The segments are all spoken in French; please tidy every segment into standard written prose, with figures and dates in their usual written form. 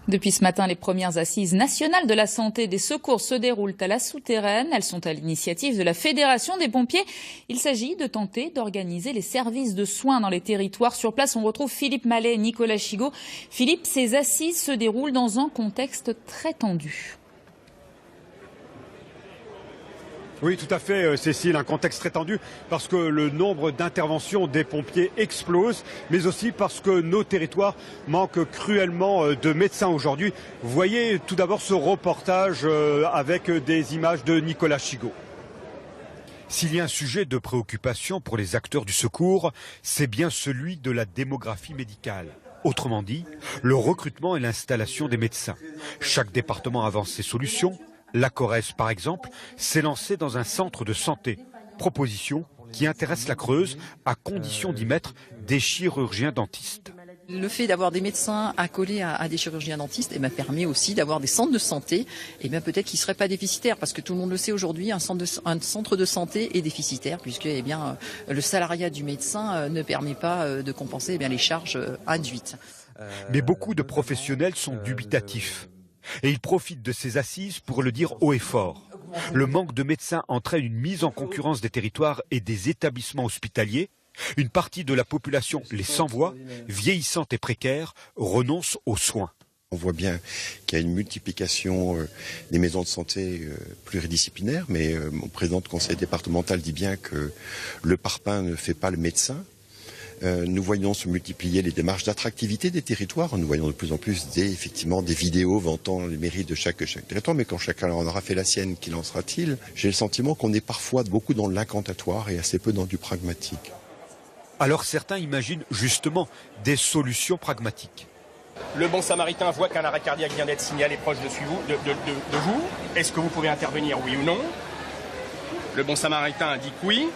Depuis ce matin, les premières assises nationales de la santé et des secours se déroulent à la Souterraine. Elles sont à l'initiative de la Fédération des pompiers. Il s'agit de tenter d'organiser les services de soins dans les territoires. Sur place, on retrouve Philippe Mallet et Nicolas Chigot. Philippe, ces assises se déroulent dans un contexte très tendu. Oui, tout à fait, Cécile, un contexte très tendu parce que le nombre d'interventions des pompiers explose, mais aussi parce que nos territoires manquent cruellement de médecins aujourd'hui. Vous voyez tout d'abord ce reportage avec des images de Nicolas Chigot. S'il y a un sujet de préoccupation pour les acteurs du secours, c'est bien celui de la démographie médicale. Autrement dit, le recrutement et l'installation des médecins. Chaque département avance ses solutions. La Corrèze, par exemple, s'est lancée dans un centre de santé. Proposition qui intéresse la Creuse, à condition d'y mettre des chirurgiens dentistes. Le fait d'avoir des médecins accolés à des chirurgiens dentistes permet aussi d'avoir des centres de santé peut-être qui ne seraient pas déficitaires, parce que tout le monde le sait aujourd'hui, un centre de santé est déficitaire, puisque le salariat du médecin ne permet pas de compenser les charges induites. Mais beaucoup de professionnels sont dubitatifs. Et ils profitent de ces assises pour le dire haut et fort. Le manque de médecins entraîne une mise en concurrence des territoires et des établissements hospitaliers. Une partie de la population, les sans-voix, vieillissante et précaire, renonce aux soins. On voit bien qu'il y a une multiplication des maisons de santé pluridisciplinaires, mais mon président de conseil départemental dit bien que le parpaing ne fait pas le médecin. Nous voyons se multiplier les démarches d'attractivité des territoires. Nous voyons de plus en plus des vidéos vantant les mérites de chaque territoire. Mais quand chacun en aura fait la sienne, qu'il en sera-t-il? J'ai le sentiment qu'on est parfois beaucoup dans l'incantatoire et assez peu dans du pragmatique. Alors certains imaginent justement des solutions pragmatiques. Le bon samaritain voit qu'un arrêt cardiaque vient d'être signalé proche de vous. Est-ce que vous pouvez intervenir, oui ou non? Le bon samaritain indique oui.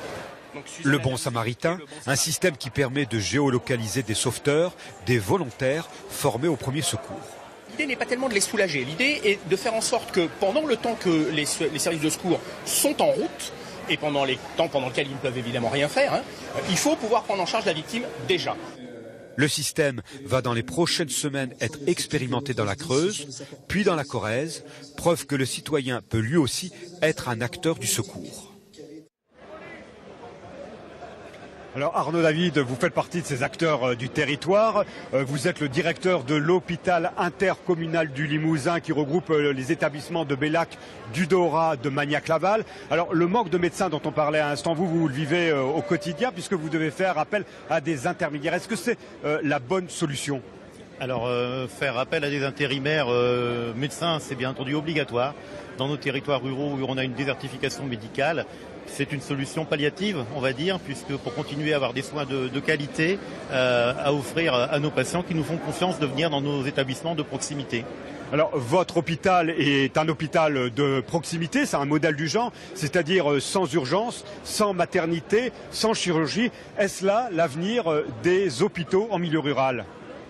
Le bon samaritain, un système qui permet de géolocaliser des sauveteurs, des volontaires formés au premier secours. L'idée n'est pas tellement de les soulager, l'idée est de faire en sorte que pendant le temps que les services de secours sont en route, et pendant les temps pendant lesquels ils ne peuvent évidemment rien faire, il faut pouvoir prendre en charge la victime déjà. Le système va dans les prochaines semaines être expérimenté dans la Creuse, puis dans la Corrèze, preuve que le citoyen peut lui aussi être un acteur du secours. Alors Arnaud David, vous faites partie de ces acteurs du territoire. Vous êtes le directeur de l'hôpital intercommunal du Limousin qui regroupe les établissements de Bellac, du Dorat, de Magnac-Laval. Alors le manque de médecins dont on parlait à l'instant, vous le vivez au quotidien puisque vous devez faire appel à des intermédiaires. Est-ce que c'est la bonne solution? Alors faire appel à des intérimaires médecins, c'est bien entendu obligatoire. Dans nos territoires ruraux où on a une désertification médicale, c'est une solution palliative, on va dire, puisque pour continuer à avoir des soins de qualité, à offrir à nos patients qui nous font confiance de venir dans nos établissements de proximité. Alors votre hôpital est un hôpital de proximité, c'est un modèle du genre, c'est-à-dire sans urgence, sans maternité, sans chirurgie. Est-ce là l'avenir des hôpitaux en milieu rural ?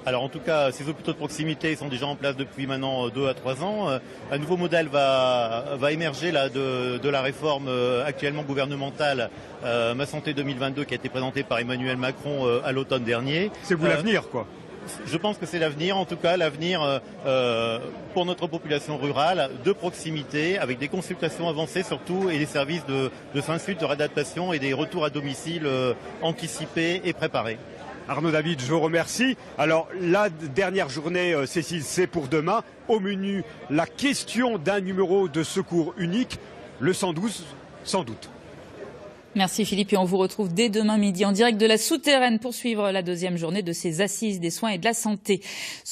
Alors en tout cas, ces hôpitaux de proximité sont déjà en place depuis maintenant 2 à 3 ans. Un nouveau modèle va émerger là, de la réforme actuellement gouvernementale Ma Santé 2022 qui a été présentée par Emmanuel Macron à l'automne dernier. C'est vous l'avenir, quoi. Je pense que c'est l'avenir, en tout cas l'avenir pour notre population rurale, de proximité, avec des consultations avancées surtout et des services de soins de suite, de réadaptation et des retours à domicile anticipés et préparés. Arnaud David, je vous remercie. Alors, la dernière journée, Cécile, c'est pour demain. Au menu, la question d'un numéro de secours unique, le 112, sans doute. Merci Philippe et on vous retrouve dès demain midi en direct de la Souterraine pour suivre la deuxième journée de ces assises des soins et de la santé.